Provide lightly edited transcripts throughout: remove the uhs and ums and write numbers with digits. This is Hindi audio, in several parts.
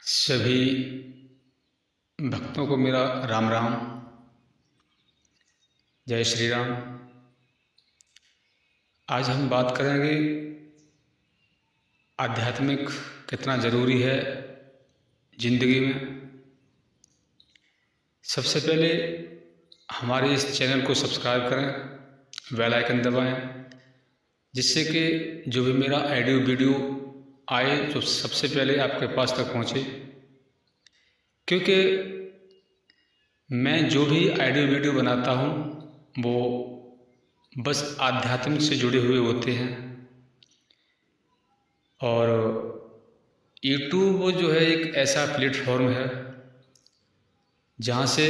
सभी भक्तों को मेरा राम राम। जय श्री राम। आज हम बात करेंगे आध्यात्मिक कितना ज़रूरी है ज़िंदगी में। सबसे पहले हमारे इस चैनल को सब्सक्राइब करें, बेल आइकन दबाएं, जिससे कि जो भी मेरा ऑडियो वीडियो आए तो सबसे पहले आपके पास तक पहुँचे। क्योंकि मैं जो भी ऑडियो वीडियो बनाता हूँ वो बस आध्यात्मिक से जुड़े हुए होते हैं। और यूट्यूब जो है एक ऐसा प्लेटफॉर्म है जहाँ से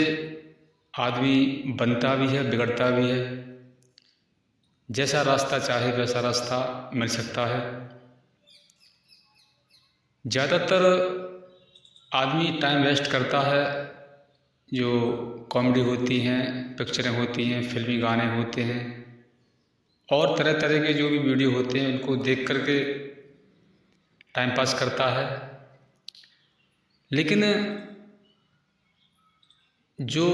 आदमी बनता भी है, बिगड़ता भी है। जैसा रास्ता चाहे वैसा रास्ता मिल सकता है। ज़्यादातर आदमी टाइम वेस्ट करता है, जो कॉमेडी होती हैं, पिक्चरें होती हैं, फिल्मी गाने होते हैं और तरह तरह के जो भी वीडियो होते हैं उनको देख करके टाइम पास करता है। लेकिन जो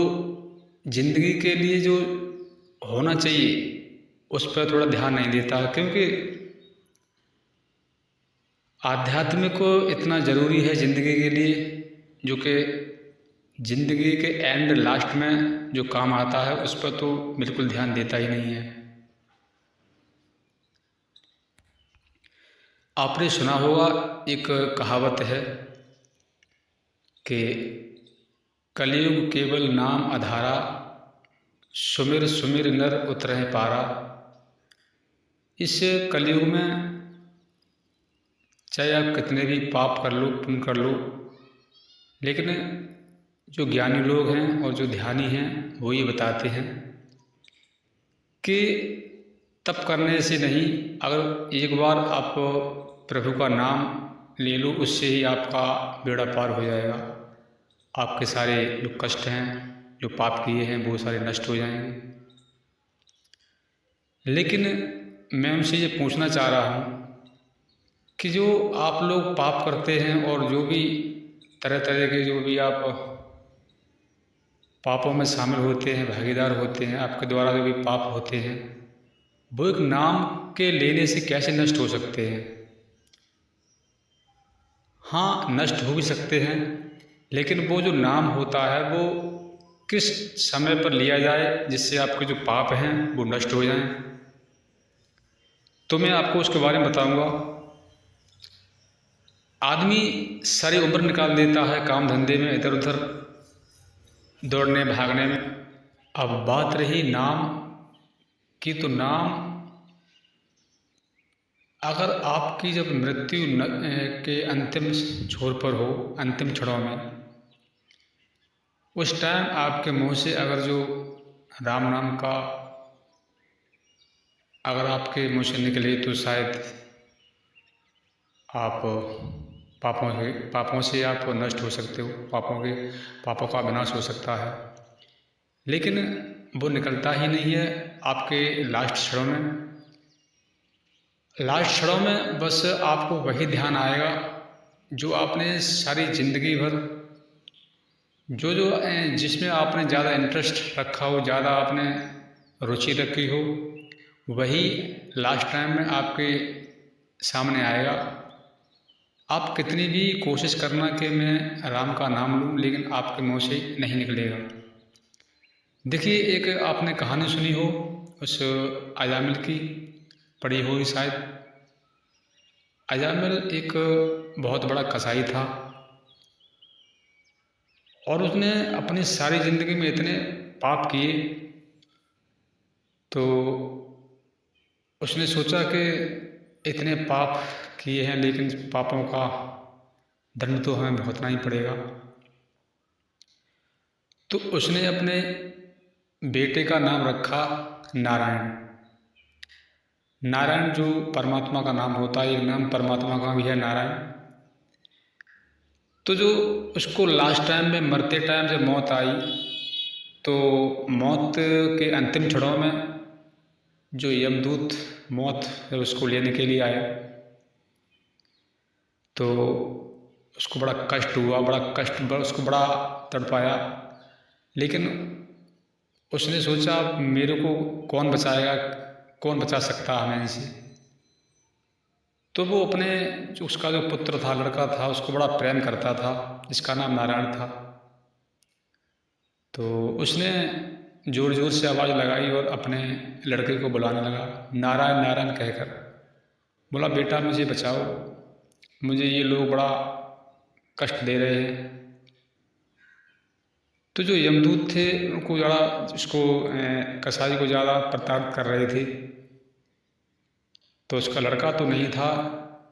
ज़िंदगी के लिए जो होना चाहिए उस पर थोड़ा ध्यान नहीं देता, क्योंकि आध्यात्मिक को इतना ज़रूरी है ज़िंदगी के लिए, जो कि ज़िंदगी के एंड लास्ट में जो काम आता है उस पर तो बिल्कुल ध्यान देता ही नहीं है। आपने सुना होगा, एक कहावत है कि कलयुग केवल नाम आधारा, सुमिर सुमिर नर उतरहि पारा। इस कलयुग में चाहे आप कितने भी पाप कर लो, पुण्य कर लो, लेकिन जो ज्ञानी लोग हैं और जो ध्यानी हैं वो ये बताते हैं कि तप करने से नहीं, अगर एक बार आप प्रभु का नाम ले लो उससे ही आपका बेड़ा पार हो जाएगा। आपके सारे जो कष्ट हैं, जो पाप किए हैं वो सारे नष्ट हो जाएंगे। लेकिन मैं उनसे ये पूछना चाह रहा हूँ कि जो आप लोग पाप करते हैं और जो भी तरह तरह के जो भी आप पापों में शामिल होते हैं, भागीदार होते हैं, आपके द्वारा जो भी पाप होते हैं वो एक नाम के लेने से कैसे नष्ट हो सकते हैं? हाँ, नष्ट हो भी सकते हैं, लेकिन वो जो नाम होता है वो किस समय पर लिया जाए जिससे आपके जो पाप हैं वो नष्ट हो जाएं। तो मैं आपको उसके बारे में बताऊंगा। आदमी सारी उम्र निकाल देता है काम धंधे में, इधर उधर दौड़ने भागने में। अब बात रही नाम की, तो नाम अगर आपकी जब मृत्यु के अंतिम छोर पर हो, अंतिम क्षणों में, उस टाइम आपके मुंह से अगर जो राम नाम का अगर आपके मुंह से निकले तो शायद आप पापों से आप नष्ट हो सकते हो, पापों का विनाश हो सकता है। लेकिन वो निकलता ही नहीं है आपके लास्ट क्षणों में। लास्ट क्षणों में बस आपको वही ध्यान आएगा जो आपने सारी ज़िंदगी भर जो जिसमें आपने ज़्यादा इंटरेस्ट रखा हो, ज़्यादा आपने रुचि रखी हो, वही लास्ट टाइम में आपके सामने आएगा। आप कितनी भी कोशिश करना कि मैं राम का नाम लूँ, लेकिन आपके मुँह से नहीं निकलेगा। देखिए, एक आपने कहानी सुनी हो उस अजामिल की, पढ़ी होगी शायद। अजामिल एक बहुत बड़ा कसाई था और उसने अपनी सारी ज़िंदगी में इतने पाप किए, तो उसने सोचा कि इतने पाप किए हैं लेकिन पापों का दंड तो हमें भुगतना ही पड़ेगा। तो उसने अपने बेटे का नाम रखा नारायण। नारायण जो परमात्मा का नाम होता है, एक नाम परमात्मा का भी है नारायण। तो जो उसको लास्ट टाइम में मरते टाइम जब मौत आई, तो मौत के अंतिम क्षणों में जो यमदूत मौत जब उसको लेने के लिए आया, तो उसको बड़ा कष्ट हुआ, उसको बड़ा तड़पाया। लेकिन उसने सोचा मेरे को कौन बचाएगा, कौन बचा सकता हमें इनसे। तो वो अपने जो उसका जो पुत्र था, लड़का था, उसको बड़ा प्रेम करता था, जिसका नाम नारायण था। तो उसने ज़ोर ज़ोर से आवाज़ लगाई और अपने लड़के को बुलाने लगा, नारायण नारायण कहकर। बोला बेटा मुझे बचाओ, मुझे ये लोग बड़ा कष्ट दे रहे हैं। तो जो यमदूत थे उनको ज़्यादा उसको कसाई को ज़्यादा प्रताड़ित कर रहे थे। तो उसका लड़का तो नहीं था,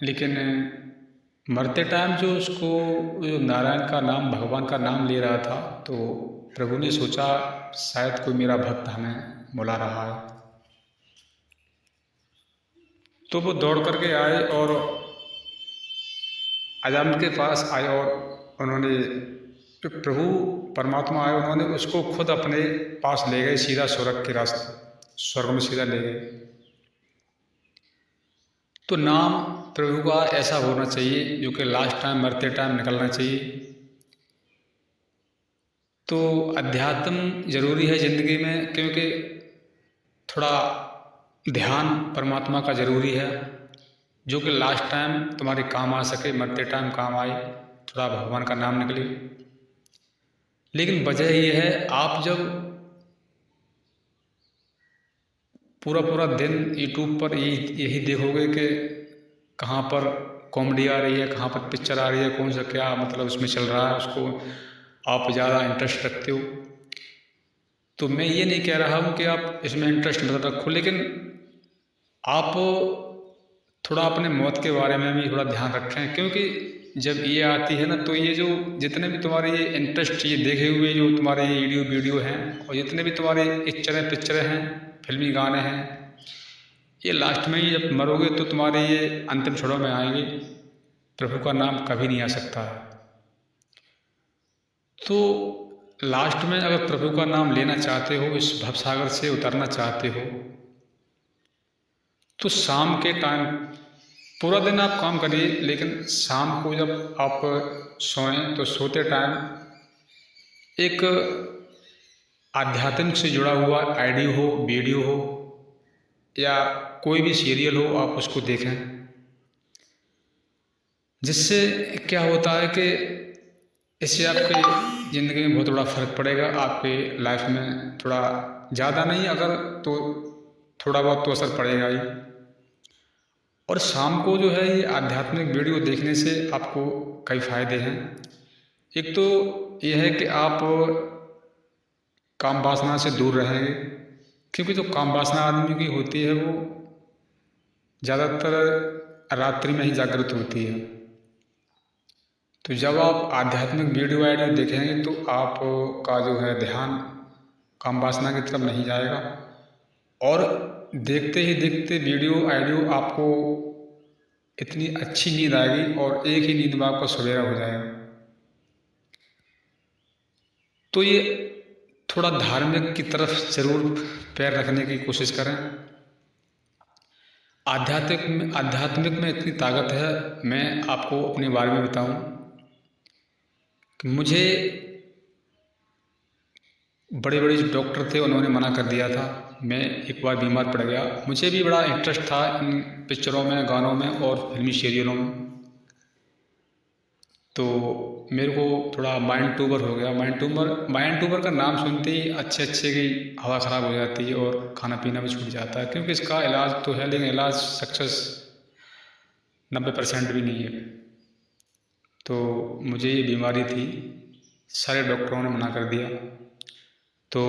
लेकिन मरते टाइम जो उसको जो नारायण का नाम, भगवान का नाम ले रहा था, तो प्रभु ने सोचा शायद कोई मेरा भक्त हमें बुला रहा है। तो वो दौड़ करके आए और अजामिल के पास आए और उन्होंने, जो प्रभु परमात्मा आए, उन्होंने उसको खुद अपने पास ले गए, सीधा स्वर्ग के रास्ते, स्वर्ग में सीधा ले गए। तो नाम प्रभु का ऐसा होना चाहिए जो कि लास्ट टाइम, मरते टाइम निकलना चाहिए। तो अध्यात्म जरूरी है ज़िंदगी में, क्योंकि थोड़ा ध्यान परमात्मा का ज़रूरी है, जो कि लास्ट टाइम तुम्हारे काम आ सके, मरते टाइम काम आए, थोड़ा भगवान का नाम निकले। लेकिन वजह ये है, आप जब पूरा पूरा दिन यूट्यूब पर यही देखोगे कि कहाँ पर कॉमेडी आ रही है, कहाँ पर पिक्चर आ रही है, कौन सा क्या मतलब उसमें चल रहा है, उसको आप ज़्यादा इंटरेस्ट रखते हो। तो मैं ये नहीं कह रहा हूँ कि आप इसमें इंटरेस्ट मत रखो, लेकिन आप थोड़ा अपने मौत के बारे में भी थोड़ा ध्यान रखें। क्योंकि जब ये आती है ना, तो ये जो जितने भी तुम्हारे ये इंटरेस्ट, ये देखे हुए जो तुम्हारे ये वीडियो हैं, और जितने भी तुम्हारे पिक्चरें हैं, फिल्मी गाने हैं, ये लास्ट में ही जब मरोगे तो तुम्हारे ये अंतिम क्षणों में आएंगे। प्रभु का नाम कभी नहीं आ सकता है। तो लास्ट में अगर प्रभु का नाम लेना चाहते हो, इस भवसागर से उतरना चाहते हो, तो शाम के टाइम, पूरा दिन आप काम करिए, लेकिन शाम को जब आप सोएं तो सोते टाइम एक आध्यात्मिक से जुड़ा हुआ ऑडियो हो, वीडियो हो, या कोई भी सीरियल हो, आप उसको देखें। जिससे क्या होता है कि इससे आपके ज़िंदगी में बहुत बड़ा फ़र्क पड़ेगा, आपके लाइफ में थोड़ा ज़्यादा नहीं, अगर तो थोड़ा बहुत तो असर पड़ेगा ही। और शाम को जो है ये आध्यात्मिक वीडियो देखने से आपको कई फ़ायदे हैं। एक तो ये है कि आप काम वासना से दूर रहेंगे, क्योंकि जो काम वासना आदमी की होती है वो ज़्यादातर रात्रि में ही जागृत होती है। तो जब आप आध्यात्मिक वीडियो देखेंगे तो आपका जो है ध्यान काम वासना की तरफ नहीं जाएगा, और देखते ही देखते वीडियो आपको इतनी अच्छी नींद आएगी, और एक ही नींद में आपका सवेरा हो जाएगा। तो ये थोड़ा धार्मिक की तरफ जरूर पैर रखने की कोशिश करें। आध्यात्मिक में इतनी ताकत है। मैं आपको अपने बारे में बताऊं कि मुझे बड़े बड़े जो डॉक्टर थे उन्होंने मना कर दिया था। मैं एक बार बीमार पड़ गया। मुझे भी बड़ा इंटरेस्ट था इन पिक्चरों में, गानों में और फिल्मी सीरियलों में। तो मेरे को थोड़ा माइंड ट्यूमर हो गया। माइंड ट्यूमर का नाम सुनते ही अच्छे की हवा ख़राब हो जाती है और खाना पीना भी छूट जाता है, क्योंकि इसका इलाज तो है, लेकिन इलाज सक्सेस 90% भी नहीं है। तो मुझे ये बीमारी थी, सारे डॉक्टरों ने मना कर दिया। तो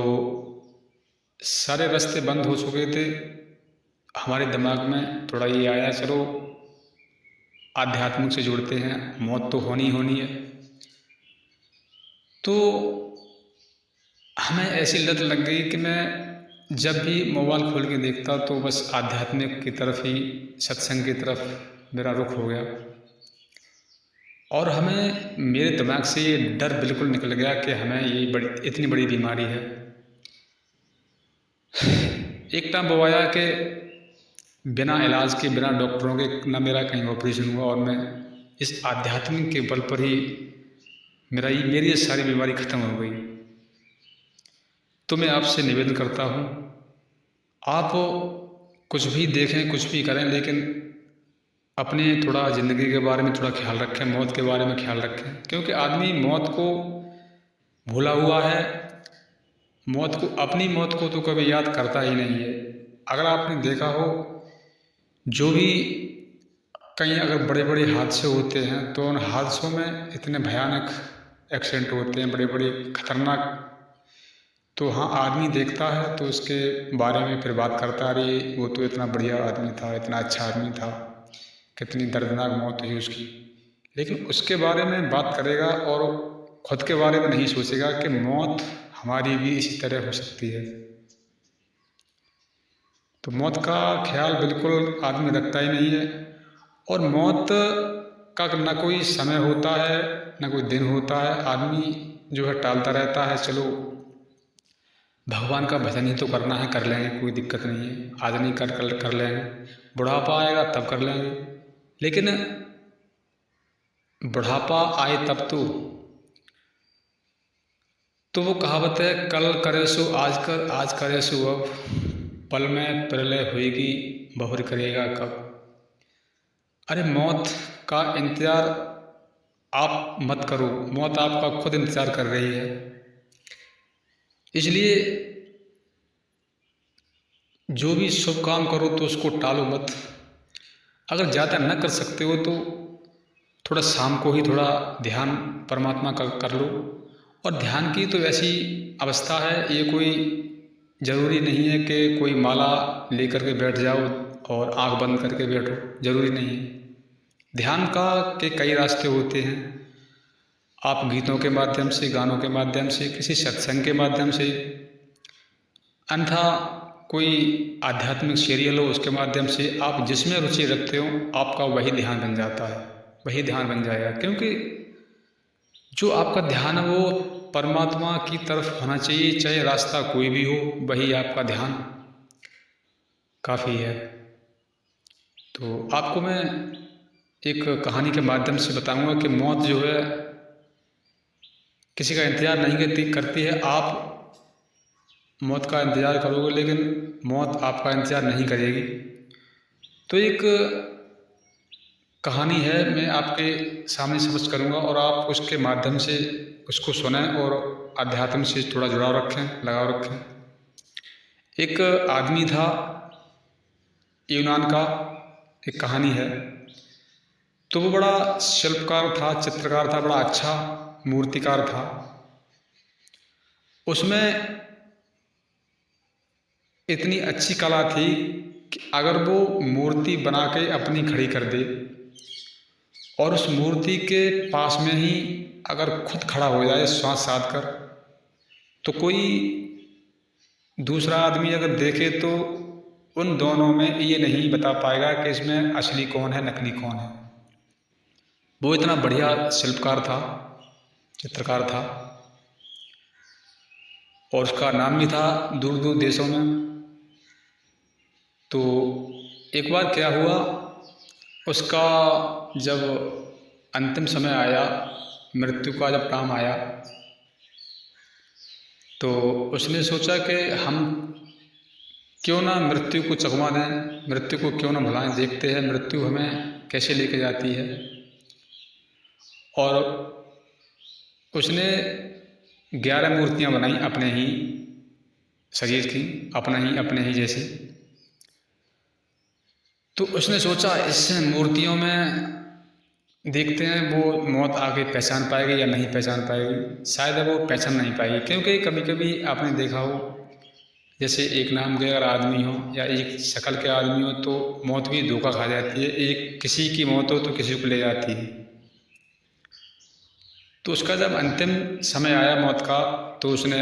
सारे रास्ते बंद हो चुके थे। हमारे दिमाग में थोड़ा ये आया, चलो आध्यात्मिक से जुड़ते हैं, मौत तो होनी है। तो हमें ऐसी लत लग गई कि मैं जब भी मोबाइल खोल के देखता तो बस आध्यात्मिक की तरफ ही, सत्संग की तरफ मेरा रुख हो गया। और मेरे दिमाग से ये डर बिल्कुल निकल गया कि हमें ये इतनी बड़ी बीमारी है। एक टाइम वो आया कि बिना इलाज के, बिना डॉक्टरों के, ना मेरा कहीं ऑपरेशन हुआ और मैं इस आध्यात्मिक के बल पर ही मेरी ये सारी बीमारी खत्म हो गई। तो मैं आपसे निवेदन करता हूँ, आप कुछ भी देखें, कुछ भी करें, लेकिन अपने थोड़ा ज़िंदगी के बारे में थोड़ा ख्याल रखें, मौत के बारे में ख्याल रखें, क्योंकि आदमी मौत को भूला हुआ है। अपनी मौत को तो कभी याद करता ही नहीं है। अगर आपने देखा हो, जो भी कहीं अगर बड़े बड़े हादसे होते हैं तो उन हादसों में इतने भयानक एक्सीडेंट होते हैं, बड़े बड़े खतरनाक, तो हाँ, आदमी देखता है तो उसके बारे में फिर बात करता है, अरे वो तो इतना बढ़िया आदमी था, इतना अच्छा आदमी था, कितनी दर्दनाक मौत हुई उसकी। लेकिन उसके बारे में बात करेगा और खुद के बारे में नहीं सोचेगा कि मौत हमारी भी इसी तरह हो सकती है। तो मौत का ख्याल बिल्कुल आदमी रखता ही नहीं है। और मौत का ना कोई समय होता है, ना कोई दिन होता है। आदमी जो है टालता रहता है, चलो भगवान का भजन ही तो करना है, कर लेंगे, कोई दिक्कत नहीं है, आज नहीं कर लेंगे, बुढ़ापा आएगा तब कर लेंगे। लेकिन बुढ़ापा आए तब तो वो कहावत है, कल करे सो आज कर, आज करे सो अब, पल में प्रलय होएगी, बहुर करेगा कब। अरे मौत का इंतज़ार आप मत करो, मौत आपका खुद इंतज़ार कर रही है। इसलिए जो भी शुभ काम करो तो उसको टालो मत। अगर ज़्यादा न कर सकते हो तो थोड़ा शाम को ही थोड़ा ध्यान परमात्मा का कर लो। और ध्यान की तो ऐसी अवस्था है, ये कोई ज़रूरी नहीं है कि कोई माला लेकर के बैठ जाओ और आंख बंद करके बैठो, ज़रूरी नहीं है। ध्यान का के कई रास्ते होते हैं। आप गीतों के माध्यम से, गानों के माध्यम से, किसी सत्संग के माध्यम से, अन्यथा कोई आध्यात्मिक सीरियल हो उसके माध्यम से, आप जिसमें रुचि रखते हो आपका वही ध्यान बन जाता है, वही ध्यान बन जाएगा। क्योंकि जो आपका ध्यान है वो परमात्मा की तरफ होना चाहिए, चाहे रास्ता कोई भी हो, वही आपका ध्यान काफ़ी है। तो आपको मैं एक कहानी के माध्यम से बताऊंगा कि मौत जो है किसी का इंतज़ार नहीं करती है। आप मौत का इंतज़ार करोगे लेकिन मौत आपका इंतज़ार नहीं करेगी। तो एक कहानी है, मैं आपके सामने समझ करूँगा और आप उसके माध्यम से उसको सुनें और अध्यात्म से थोड़ा जुड़ाव रखें, लगाव रखें। एक आदमी था, यूनान का, एक कहानी है। तो वो बड़ा शिल्पकार था, चित्रकार था, बड़ा अच्छा मूर्तिकार था। उसमें इतनी अच्छी कला थी कि अगर वो मूर्ति बना के अपनी खड़ी कर दे और उस मूर्ति के पास में ही अगर खुद खड़ा हो जाए श्वास साध कर, तो कोई दूसरा आदमी अगर देखे तो उन दोनों में ये नहीं बता पाएगा कि इसमें असली कौन है, नकली कौन है। वो इतना बढ़िया शिल्पकार था, चित्रकार था, और उसका नाम भी था दूर दूर देशों में। तो एक बार क्या हुआ, उसका जब अंतिम समय आया, मृत्यु का जब टाइम आया, तो उसने सोचा कि हम क्यों ना मृत्यु को चकमा दें, मृत्यु को क्यों ना भुलाएं, देखते हैं मृत्यु हमें कैसे लेके जाती है। और उसने 11 मूर्तियां बनाई अपने ही शरीर की, अपने ही जैसी। तो उसने सोचा इस मूर्तियों में देखते हैं वो मौत आके पहचान पाएगी या नहीं पहचान पाएगी। शायद वो पहचान नहीं पाएगी, क्योंकि कभी कभी आपने देखा हो, जैसे एक नाम के अगर आदमी हो या एक शक्ल के आदमी हो तो मौत भी धोखा खा जाती है। एक किसी की मौत हो तो किसी को ले जाती है। तो उसका जब अंतिम समय आया मौत का, तो उसने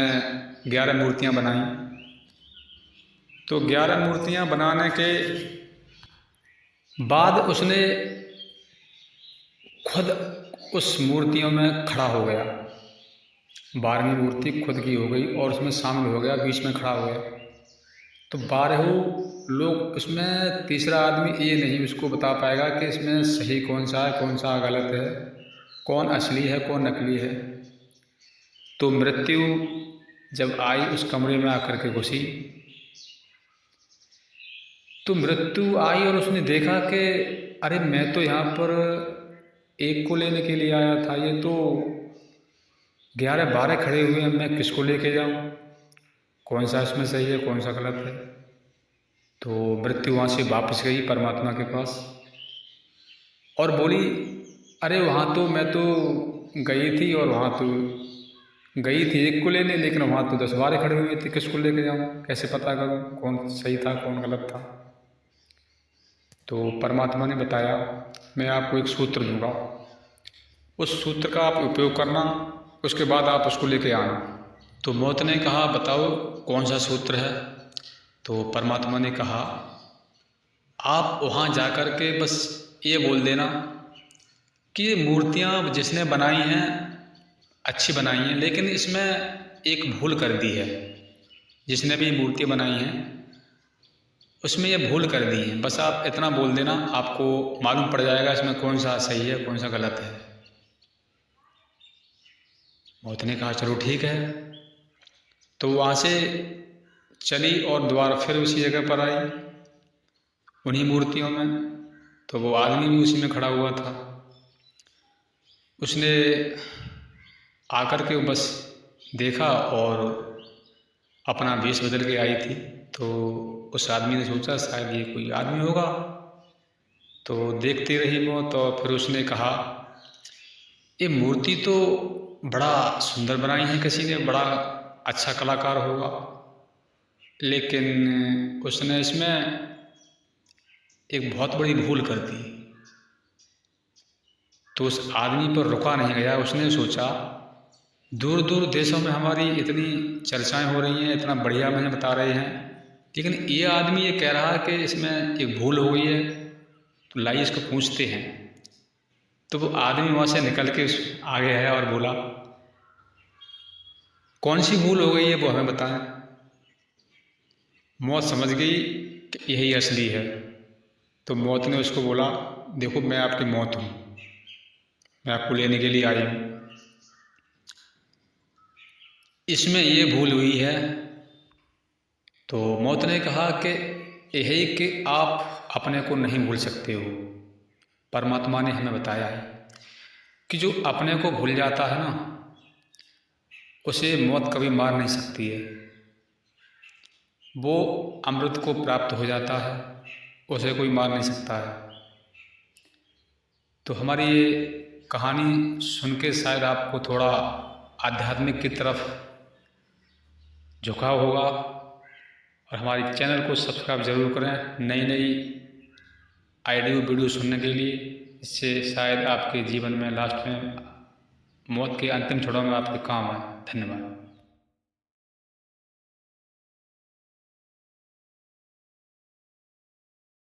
11 मूर्तियां बनाई। तो 11 मूर्तियां बनाने के बाद उसने खुद उस मूर्तियों में खड़ा हो गया। 12वीं मूर्ति खुद की हो गई और उसमें शामिल हो गया, बीच में खड़ा हो गया। तो 12 लोग, इसमें तीसरा आदमी ये नहीं उसको बता पाएगा कि इसमें सही कौन सा है, कौन सा गलत है, कौन असली है, कौन नकली है। तो मृत्यु जब आई उस कमरे में आकर के घुसी, तो मृत्यु आई और उसने देखा कि अरे मैं तो यहाँ पर एक को लेने के लिए आया था, ये तो 11-12 खड़े हुए हैं, मैं किसको लेके जाऊँ, कौन सा इसमें सही है, कौन सा गलत है। तो मृत्यु वहाँ से वापस गई परमात्मा के पास और बोली, अरे वहाँ तो मैं तो गई थी और वहाँ तो गई थी एक को लेने, लेकिन वहाँ तो 10-12 खड़े हुए थे, किसको लेके जाऊँ, कैसे पता करूँ कौन सही था, कौन गलत था। तो परमात्मा ने बताया, मैं आपको एक सूत्र दूंगा, उस सूत्र का आप उपयोग करना, उसके बाद आप उसको लेके आना। तो मौत ने कहा, बताओ कौन सा सूत्र है। तो परमात्मा ने कहा, आप वहाँ जाकर के बस ये बोल देना कि ये मूर्तियाँ जिसने बनाई हैं अच्छी बनाई हैं, लेकिन इसमें एक भूल कर दी है, जिसने भी मूर्ति बनाई हैं उसमें ये भूल कर दी है। बस आप इतना बोल देना, आपको मालूम पड़ जाएगा इसमें कौन सा सही है, कौन सा गलत है। मौत ने कहा, चलो ठीक है। तो वहाँ से चली और दोबारा फिर उसी जगह पर आई, उन्हीं मूर्तियों में। तो वो आदमी भी उसी में खड़ा हुआ था। उसने आकर के बस देखा और अपना वेश बदल के आई थी। तो उस आदमी ने सोचा शायद ये कोई आदमी होगा, तो देखती रही मौत। और फिर उसने कहा, ये मूर्ति तो बड़ा सुंदर बनाई है किसी ने, बड़ा अच्छा कलाकार होगा, लेकिन उसने इसमें एक बहुत बड़ी भूल कर दी। तो उस आदमी पर रुका नहीं गया, उसने सोचा दूर दूर देशों में हमारी इतनी चर्चाएं हो रही हैं, इतना बढ़िया मुझे बता रहे हैं, लेकिन ये आदमी ये कह रहा है कि इसमें एक भूल हो गई है, तो लाइए इसको पूछते हैं। तो वो आदमी वहाँ से निकल के आगे है और बोला, कौन सी भूल हो गई है वो हमें बताएं। मौत समझ गई कि यही असली है। तो मौत ने उसको बोला, देखो मैं आपकी मौत हूँ, मैं आपको लेने के लिए आई हूँ, इसमें ये भूल हुई है। तो मौत ने कहा कि यही कि आप अपने को नहीं भूल सकते हो। परमात्मा ने हमें बताया है कि जो अपने को भूल जाता है ना, उसे मौत कभी मार नहीं सकती है। वो अमृत को प्राप्त हो जाता है, उसे कोई मार नहीं सकता है। तो हमारी ये कहानी सुन के शायद आपको थोड़ा आध्यात्मिक की तरफ झुकाव होगा, और हमारे चैनल को सब्सक्राइब ज़रूर करें नई नई ऑडियो वीडियो सुनने के लिए। इससे शायद आपके जीवन में लास्ट में मौत के अंतिम क्षणों में आपके काम आए। धन्यवाद।